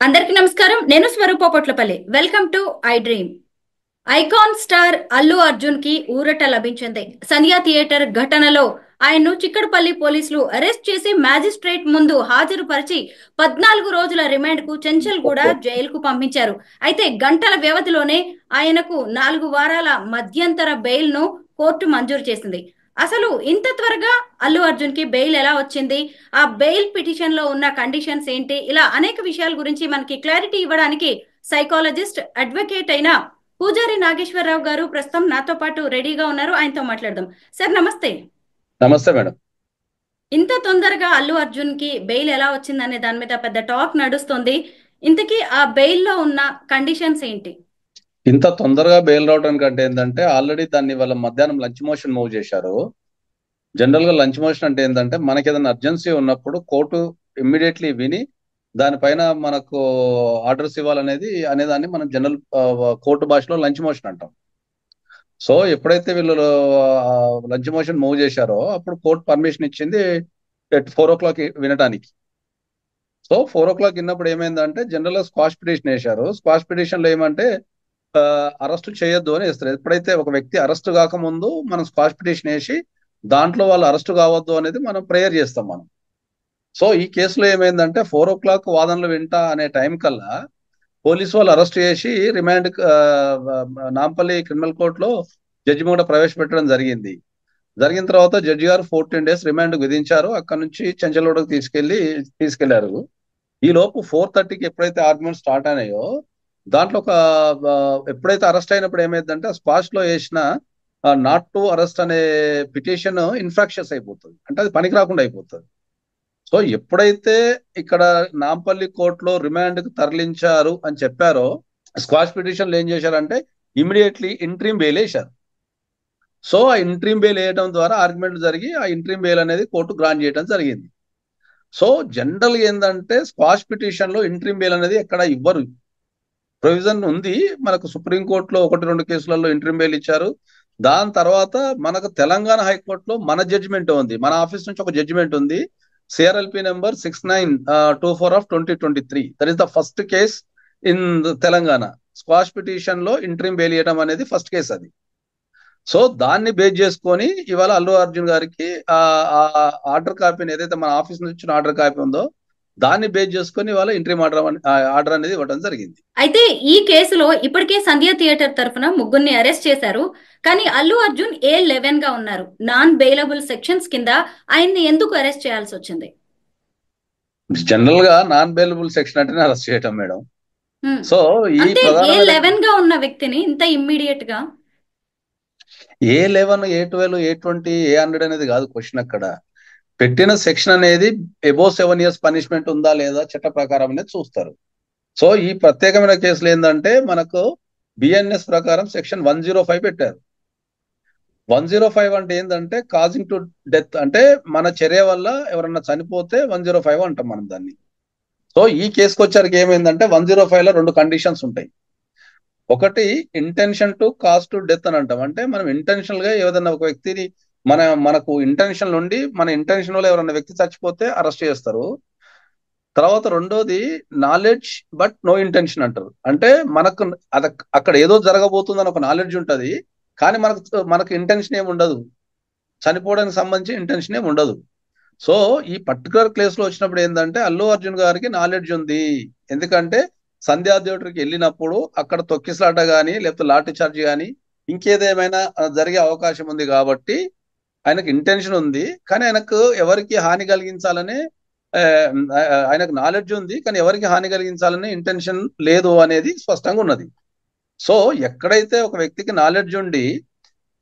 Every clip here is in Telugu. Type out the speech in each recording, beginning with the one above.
అందరికి నమస్కారం. నేను Swaroopa Potlapalli. Welcome to I dream. Icon star Allu Arjun కి ఊరట లభించింది. సంధ్యా థియేటర్ ఘటనలో ఆయన్ను చిక్కడపల్లి పోలీసులు అరెస్ట్ చేసి మ్యాజిస్ట్రేట్ ముందు హాజరుపరిచి 14 రోజుల రిమాండ్ కు చెంచల్గూడ జైలుకు పంపించారు. అయితే గంటల వ్యవధిలోనే ఆయనకు 4 వారాల మధ్యంతర బెయిల్ ను కోర్టు మంజూరు చేసింది. అసలు ఇంత త్వరగా అల్లు అర్జున్ కి బెయిల్ ఎలా వచ్చింది, ఆ బెయిల్ పిటిషన్ లో ఉన్న కండిషన్స్ ఏంటి, ఇలా అనేక విషయాల గురించి మనకి క్లారిటీ ఇవ్వడానికి సైకాలజిస్ట్ అడ్వకేట్ అయిన పూజారి నాగేశ్వరరావు గారు ప్రస్తుతం నాతో పాటు రెడీగా ఉన్నారు. ఆయనతో మాట్లాడదాం. సార్ నమస్తే. నమస్తే మేడం. ఇంత తొందరగా అల్లు అర్జున్ కి బెయిల్ ఎలా వచ్చిందనే దాని మీద పెద్ద టాక్ నడుస్తుంది. ఇంతకీ ఆ బెయిల్ లో ఉన్న కండిషన్స్ ఏంటి? ఇంత తొందరగా బెయిల్ రావడానికి అంటే ఏంటంటే ఆల్రెడీ దాన్ని వాళ్ళ మధ్యాహ్నం లంచ్ మోషన్ మూవ్ చేశారు. జనరల్ గా లంచ్ మోషన్ అంటే ఏంటంటే మనకి ఏదైనా అర్జెన్సీ ఉన్నప్పుడు కోర్టు ఇమ్మీడియట్లీ విని దానిపైన మనకు ఆర్డర్స్ ఇవ్వాలనేది అనేదాన్ని మనం జనరల్ కోర్టు భాషలో లంచ్ మోషన్ అంటాం. సో ఎప్పుడైతే వీళ్ళు లంచ్ మోషన్ మూవ్ చేశారో అప్పుడు కోర్టు పర్మిషన్ ఇచ్చింది 4 o'clock వినటానికి. సో 4 o'clock విన్నప్పుడు ఏమైందంటే జనరల్ గా స్క్వాష్ పిటిషన్ వేశారు. స్క్వాష్ పిటిషన్ లో ఏమంటే అరెస్ట్ చేయొద్దు అని వేస్తారు. ఎప్పుడైతే ఒక వ్యక్తి అరెస్ట్ కాకముందు మనం స్క్వాష్ పిటిషన్ వేసి దాంట్లో వాళ్ళు అరెస్ట్ కావద్దు అనేది మనం ప్రేయర్ చేస్తాం మనం. సో ఈ కేసులో ఏమైందంటే 4 o'clock వాదనలు వింటా అనే టైం కల్లా పోలీసు వాళ్ళు అరెస్ట్ చేసి రిమాండ్ నాంపల్లి క్రిమినల్ కోర్టులో జడ్జి కూడా ప్రవేశపెట్టడం జరిగింది. జరిగిన తర్వాత జడ్జి గారు 14 days రిమాండ్ విధించారు. అక్కడ నుంచి చెంచల్గూడకు తీసుకెళ్లారు. ఈ లోపు 4:30కి ఎప్పుడైతే ఆర్గ్యుమెంట్ స్టార్ట్ అయినాయో దాంట్లో ఎప్పుడైతే అరెస్ట్ అయినప్పుడు ఏమైందంటే స్క్వాష్ లో వేసిన నాట్ టు అరెస్ట్ అనే పిటిషన్ ఇన్ఫ్రాక్షన్స్ అయిపోతుంది, అంటే అది పనికి రాకుండా అయిపోతుంది. సో ఎప్పుడైతే ఇక్కడ నాంపల్లి కోర్టులో రిమాండ్ కు తరలించారు అని చెప్పారో స్క్వాష్ పిటిషన్లు ఏం చేశారంటే ఇమీడియట్లీ ఇంట్రీమ్ బెయిల్ వేశారు. సో ఆ ఇంట్రీమ్ బెయిల్ వేయడం ద్వారా ఆర్గ్యుమెంట్ జరిగి ఆ ఇంట్రీమ్ బెయిల్ అనేది కోర్టు గ్రాంట్ చేయడం జరిగింది. సో జనరల్ ఏంటంటే స్క్వాష్ పిటిషన్ లో ఇంట్రీమ్ బెయిల్ అనేది ఎక్కడ ఇవ్వరు. ప్రొవిజన్ ఉంది మనకు, సుప్రీంకోర్టులో 1-2 కేసులలో ఇంట్రీమ్ బెయిల్ ఇచ్చారు. దాని తర్వాత మనకు తెలంగాణ హైకోర్టులో మన జడ్జిమెంట్ ఉంది, మన ఆఫీస్ నుంచి ఒక జడ్జిమెంట్ ఉంది, CRLP number 6924/2023. That is the first case in Telangana. Quash petition లో ఇంట్రీమ్ బెయిల్ ఇవ్వడం అనేది ఫస్ట్ కేసు అది. సో దాన్ని బేస్ చేసుకొని ఇవాళ అల్లు అర్జున్ గారికి ఆర్డర్ కాపీని, ఏదైతే మన ఆఫీస్ నుంచి వచ్చిన ఆర్డర్ కాపీ ఉందో దాన్ని బేస్ చేసుకొని ఇవాళ ఇంట్రీమ్ ఆర్డర్ అనేది ఇవ్వడం జరిగింది. అయితే ఈ కేసులో ఇప్పటికే సంధ్యా థియేటర్ తరఫున ముగ్గురిని అరెస్ట్ చేశారు. కానీ అల్లు అర్జున్ A11 గా ఉన్నారు. నాన్ బెయిలబుల్ సెక్షన్స్ కింద ఆయన్ని ఎందుకు అరెస్ట్ చేయాల్సి వచ్చింది? జనరల్ గా నాన్ బెయిలబుల్ సెక్షన్ అంటేనే అరెస్ట్ చేయటం మేడం. సో ఈ అంటే ప్రధానమైన A11 గా ఉన్న వ్యక్తిని ఇంత ఇమ్మీడియట్ గా A11, A12, A20, A100 అనేది కాదు క్వశ్చన్. అక్కడ పెట్టిన సెక్షన్ అనేది అబోవ్ 7 years పనిష్మెంట్ ఉందా లేదా చట్ట ప్రకారం అనేది చూస్తారు. సో ఈ ప్రత్యేకమైన కేసులు ఏంటంటే మనకు బిఎన్ఎస్ ప్రకారం సెక్షన్ 105 పెట్టారు. 105 అంటే ఏంటంటే కాజింగ్ టు డెత్, అంటే మన చర్య వల్ల ఎవరన్నా చనిపోతే 105 అంటాం మనం దాన్ని. సో ఈ కేసుకు వచ్చరికి ఏమైందంటే 105 లో 2 కండిషన్స్ ఉంటాయి. ఒకటి intention to cause to death అని అంటాం, అంటే మనం ఇంటెన్షనల్ గా ఏదైనా ఒక వ్యక్తిని మనకు ఇంటెన్షన్ నుండి మన ఇంటెన్షన్ వల్ల ఎవరైనా వ్యక్తి చచ్చిపోతే అరెస్ట్ చేస్తారు. తర్వాత రెండోది నాలెడ్జ్ బట్ నో ఇంటెన్షన్ అంటారు, అంటే మనకు అక్కడ ఏదో జరగబోతుందని ఒక నాలెడ్జ్ ఉంటది, కానీ మనకు ఇంటెన్షన్ ఏమి ఉండదు, చనిపోవడానికి సంబంధించి ఇంటెన్షన్ ఏమి ఉండదు. సో ఈ పర్టికులర్ కేసులో వచ్చినప్పుడు ఏంటంటే అల్లు అర్జున్ గారికి నాలెడ్జ్ ఉంది. ఎందుకంటే సంధ్యా థియేటర్కి వెళ్ళినప్పుడు అక్కడ తొక్కిసలాట కానీ లేకపోతే లాఠీ చార్జ్ కానీ ఇంకేదేమైనా జరిగే అవకాశం ఉంది కాబట్టి ఆయనకు ఇంటెన్షన్ ఉంది. కానీ ఆయనకు ఎవరికి హాని కలిగించాలనే ఆయనకు నాలెడ్జ్ ఉంది, కానీ ఎవరికి హాని కలిగించాలనే ఇంటెన్షన్ లేదు అనేది స్పష్టంగా ఉన్నది. సో ఎక్కడైతే ఒక వ్యక్తికి నాలెడ్జ్ ఉండి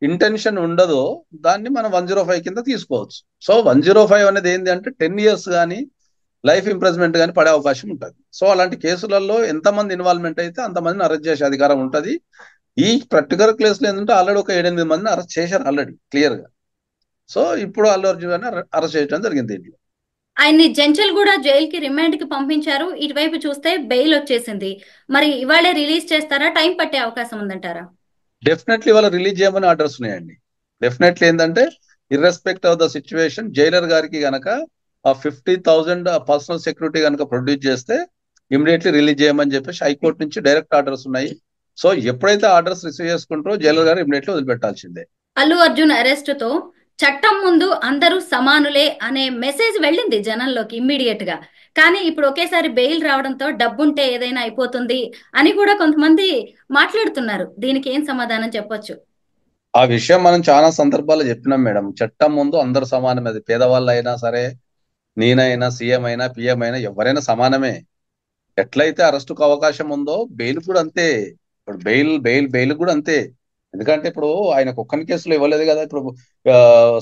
ఇంటెన్షన్ ఉండదో దాన్ని మనం 105 కింద తీసుకోవచ్చు. సో 105 అనేది ఏంటి అంటే 10 years కానీ లైఫ్ ఇంప్రెస్మెంట్ కానీ పడే అవకాశం ఉంటుంది. సో అలాంటి కేసులలో ఎంతమంది ఇన్వాల్వ్మెంట్ అయితే అంతమందిని అరెస్ట్ చేసే అధికారం ఉంటుంది. ఈ పర్టికులర్ కేసులో ఏంటంటే ఆల్రెడీ ఒక 7-8 మందిని అరెస్ట్ చేశారు ఆల్రెడీ క్లియర్ గా. సో ఇప్పుడు అల్లు అర్జున్ గారిని అరెస్ట్ చేయడం జరిగింది. దీంట్లో ఆయన్ని జంచల్గూడ జైల్ కి రిమాండ్ కి పంపించారు. ఇటువైపు చూస్తే బెయిల్ వచ్చేసింది. మరి ఇవాళే రిలీజ్ చేస్తారా, టైం పట్టే అవకాశం ఉందంటారా? డెఫినెట్లీ వాళ్ళ రిలీజ్ చేయమని ఆర్డర్స్ ఉన్నాయండి. డెఫినెట్లీ ఏంటంటే ఇర్రెస్పెక్ట్ ఆఫ్ ద సిచ్యువేషన్ జైలర్ గారికి గనక ఆ 50,000 పర్సనల్ సెక్యూరిటీ కనుక ప్రొడ్యూస్ చేస్తే ఇమీడియట్లీ రిలీజ్ చేయమని చెప్పేసి హైకోర్టు నుంచి డైరెక్ట్ ఆర్డర్స్ ఉన్నాయి. సో ఎప్పుడైతే ఆర్డర్స్ రిసీవ్ చేసుకుంటారో జైలర్ గారు ఇమీడియట్లీ వదిలిపెట్టాల్సిందే. అల్లు అర్జున్ అరెస్ట్ తో చట్టం ముందు అందరూ సమానులే అనే మెసేజ్ వెళ్ళింది జనంలోకి ఇమ్మీడియట్ గా. కానీ ఇప్పుడు ఒకేసారి బెయిల్ రావడంతో డబ్బుంటే ఏదైనా అయిపోతుంది అని కూడా కొంతమంది మాట్లాడుతున్నారు. దీనికి ఏం సమాధానం చెప్పొచ్చు? ఆ విషయం మనం చాలా సందర్భాల్లో చెప్పినాం మేడం. చట్టం ముందు అందరు సమానమే. అది పేదవాళ్ళు అయినా సరే, నేనైనా, సీఎం అయినా, పిఎం అయినా, ఎవరైనా సమానమే. ఎట్లయితే అరెస్టుకు అవకాశం ఉందో బెయిల్ కూడా అంతే. ఇప్పుడు బెయిల్ కూడా అంతే. ఎందుకంటే ఇప్పుడు ఆయనకు ఒక్కని కేసులో ఇవ్వలేదు కదా. ఇప్పుడు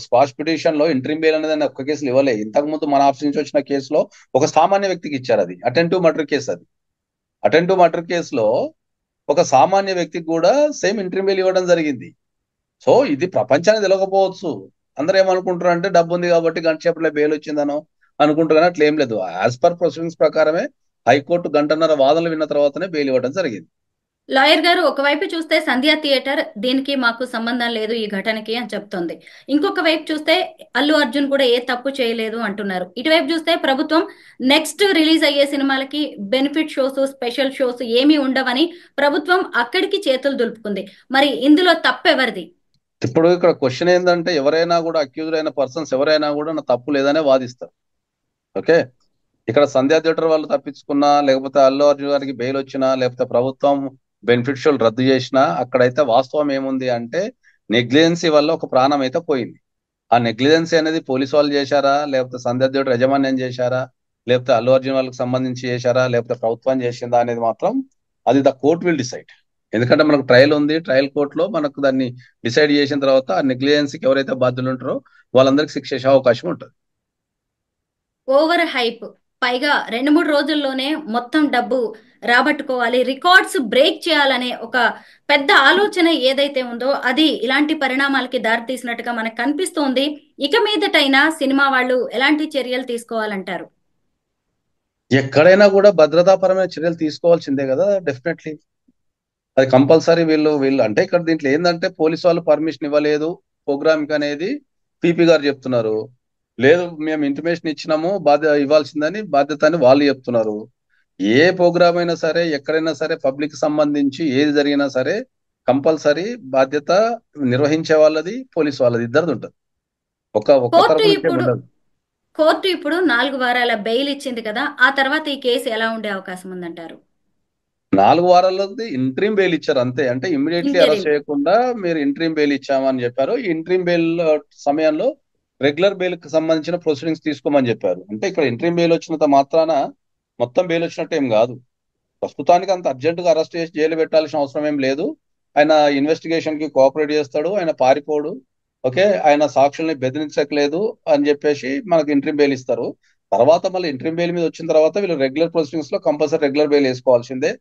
స్పాష్ పిటిషన్ లో ఇంట్రీమ్ బెయిల్ అనేది ఆయన ఒక్క కేసులు ఇవ్వలేదు. ఇంతకు ముందు మన ఆఫీస్ నుంచి వచ్చిన కేసులో ఒక సామాన్య వ్యక్తికి ఇచ్చారు. అది అటెంటివ్ మర్డర్ కేసు. అది అటెంటివ్ మర్డర్ కేసులో ఒక సామాన్య వ్యక్తికి కూడా సేమ్ ఇంట్రీమ్ బెయిల్ ఇవ్వడం జరిగింది. సో ఇది ప్రపంచానికి తెలియకపోవచ్చు. అందరూ ఏమనుకుంటారు అంటే డబ్బు ఉంది కాబట్టి గంట సేపట్లో బెయిల్ వచ్చిందనో అనుకుంటారు, కానీ అట్లా ఏం లేదు. యాజ్ పర్ ప్రొసీడింగ్స్ ప్రకారమే హైకోర్టు గంటన్నర వాదనలు విన్న తర్వాతనే బెయిల్ ఇవ్వడం జరిగింది. లాయర్ గారు ఒకవైపు చూస్తే సంధ్యా థియేటర్ దీనికి మాకు సంబంధం లేదు ఈ ఘటనకి అని చెప్తోంది. ఇంకొక వైపు చూస్తే అల్లు అర్జున్ కూడా ఏ తప్పు చేయలేదు అంటున్నారు. ఇటువైపు చూస్తే ప్రభుత్వం నెక్స్ట్ రిలీజ్ అయ్యే సినిమాలకి బెనిఫిట్ షోస్, స్పెషల్ షోస్ ఏమీ ఉండవని ప్రభుత్వం అక్కడికి చేతులు దులుపుకుంది. మరి ఇందులో తప్పెవరిది? ఇప్పుడు ఇక్కడ క్వశ్చన్ ఏంటంటే ఎవరైనా కూడా అక్యూజ్డ్ అయిన పర్సన్స్ ఎవరైనా కూడా నా తప్పు లేదనే వాదిస్తారు. ఓకే, ఇక్కడ సంధ్యా థియేటర్ వాళ్ళు తప్పించుకున్నా, లేకపోతే అల్లు అర్జున్ గారికి బెయిల్ వచ్చినా, లేకపోతే ప్రభుత్వం బెనిఫిట్ షోలు రద్దు చేసినా, అక్కడైతే వాస్తవం ఏముంది అంటే నెగ్లిజెన్సీ వల్ల ఒక ప్రాణం అయితే పోయింది. ఆ నెగ్లిజెన్సీ అనేది పోలీసు వాళ్ళు చేశారా, లేకపోతే సంధ్యా థియేటర్ యాజమాన్యం చేశారా, లేకపోతే అల్లు అర్జున్ వాళ్ళకి సంబంధించి చేశారా, లేకపోతే ప్రభుత్వం చేసిందా అనేది మాత్రం అది ద కోర్ట్ విల్ డిసైడ్. ఎందుకంటే మనకు ట్రయల్ ఉంది. ట్రయల్ కోర్టులో మనకు దాన్ని డిసైడ్ చేసిన తర్వాత ఆ నెగ్లిజెన్సీకి ఎవరైతే బాధ్యులు ఉంటారో వాళ్ళందరికీ శిక్ష చేసే అవకాశం ఉంటుంది. ఓవర్ హైప్, పైగా 2-3 రోజుల్లోనే మొత్తం డబ్బు రాబట్టుకోవాలి, రికార్డ్స్ బ్రేక్ చేయాలనే ఒక పెద్ద ఆలోచన ఏదైతే ఉందో అది ఇలాంటి పరిణామాలకి దారితీసినట్టుగా మనకు కనిపిస్తోంది. ఇక మీదటైనా సినిమా వాళ్ళు ఎలాంటి చర్యలు తీసుకోవాలంటారు? ఎక్కడైనా కూడా భద్రతాపరమైన చర్యలు తీసుకోవాల్సిందే కదా. డెఫినెట్లీ అది కంపల్సరీ. వీళ్ళు అంటే ఇక్కడ దీంట్లో ఏంటంటే పోలీసు వాళ్ళు పర్మిషన్ ఇవ్వలేదు ప్రోగ్రామ్ కి అనేది పీపీ గారు చెప్తున్నారు. లేదు మేము ఇంటిమేషన్ ఇచ్చినాము, ఇవ్వాల్సిందని బాధ్యత అని వాళ్ళు చెప్తున్నారు. ఏ ప్రోగ్రామ్ అయినా సరే, ఎక్కడైనా సరే, పబ్లిక్ సంబంధించి ఏది జరిగినా సరే కంపల్సరీ బాధ్యత నిర్వహించే వాళ్ళది, పోలీసు వాళ్ళది, ఇద్దరిది ఉంటుంది. ఒక్క కోర్టు తరపు నుంచే ఇప్పుడు ఉండదు. కోర్టు ఇప్పుడు 4 వారాల బెయిల్ ఇచ్చింది కదా, ఆ తర్వాత ఈ కేసు ఎలా ఉండే అవకాశం ఉందంటారు? 4 వారాలది ఇంట్రీమ్ బెయిల్ ఇచ్చారు అంతే. అంటే ఇమ్మీడియట్లీ ఇంటరిమ్. అరెస్ట్ చేయకుండా మీరు ఇంట్రీమ్ బెయిల్ ఇచ్చామని చెప్పారు. ఈ ఇంట్రీమ్ బెయిల్ సమయంలో రెగ్యులర్ బెయిల్ కి సంబంధించిన ప్రొసీడింగ్స్ తీసుకోమని చెప్పారు. అంటే ఇక్కడ ఇంట్రీమ్ బెయిల్ వచ్చినంత మాత్రాన మొత్తం బెయిల్ వచ్చినట్టు ఏం కాదు. ప్రస్తుతానికి అంత అర్జెంట్ గా అరెస్ట్ చేసి జైలు పెట్టాల్సిన అవసరం ఏం లేదు. ఆయన ఇన్వెస్టిగేషన్ కి కోఆపరేట్ చేస్తాడు, ఆయన పారిపోడు. ఓకే, ఆయన సాక్షుల్ని బెదిరించట్లేదు అని చెప్పేసి మనకు ఇంట్రీమ్ బెయిల్ ఇస్తారు. తర్వాత మళ్ళీ ఇంట్రీమ్ బెయిల్ మీద వచ్చిన తర్వాత వీళ్ళు రెగ్యులర్ ప్రొసీడింగ్స్ లో కంపల్సరీ రెగ్యులర్ బెయిల్ వేసుకోవాల్సిందే.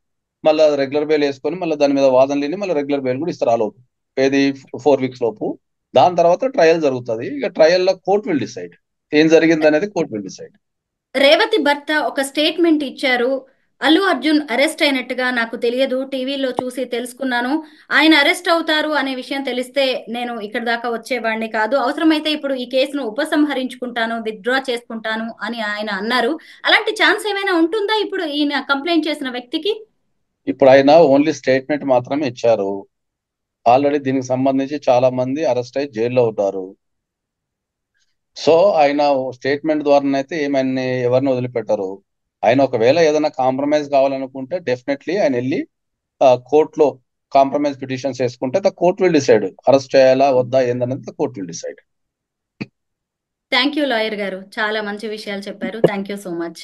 మళ్ళీ రెగ్యులర్ బెయిల్ వేసుకొని మళ్ళీ దాని మీద వాదన లేని మళ్ళీ రెగ్యులర్ బెయిల్ కూడా ఇస్తారు. ఆ లోపు ఏది 4 వీక్స్ లోపు. దాని తర్వాత ట్రయల్ జరుగుతుంది. ఇక ట్రయల్ లో కోర్ట్ విల్ డిసైడ్ ఏం జరిగింది అనేది. Court will decide. రేవతి భర్త ఒక స్టేట్మెంట్ ఇచ్చారు. అల్లు అర్జున్ అరెస్ట్ అయినట్టుగా నాకు తెలియదు, టీవీలో చూసి తెలుసుకున్నాను. ఆయన అరెస్ట్ అవుతారు అనే విషయం తెలిస్తే నేను ఇక్కడ దాకా వచ్చేవాడిని కాదు. అవసరమైతే ఇప్పుడు ఈ కేసును ఉపసంహరించుకుంటాను, విత్డ్రా చేసుకుంటాను అని ఆయన అన్నారు. అలాంటి ఛాన్స్ ఏమైనా ఉంటుందా ఇప్పుడు ఈయన కంప్లైంట్ చేసిన వ్యక్తికి? ఇప్పుడు ఆయన ఓన్లీ స్టేట్మెంట్ మాత్రమే ఇచ్చారు. ఆల్రెడీ దీనికి సంబంధించి చాలా మంది అరెస్ట్ అయ్యి జైల్లో ఉన్నారు. సో ఆయన స్టేట్మెంట్ ద్వారానైతే ఏమైనా ఎవరిని వదిలిపెట్టారు. ఆయన ఒకవేళ ఏదైనా కాంప్రమైజ్ కావాలనుకుంటే డెఫినెట్లీ ఆయన వెళ్ళి కోర్టులో కాంప్రమైజ్ పిటిషన్స్ వేసుకుంటే the court will decide arrest చేయాలా వద్దా ఏందనేది the court will decide. Thank you lawyer గారు, చాలా మంచి విషయాలు చెప్పారు. Thank you so much.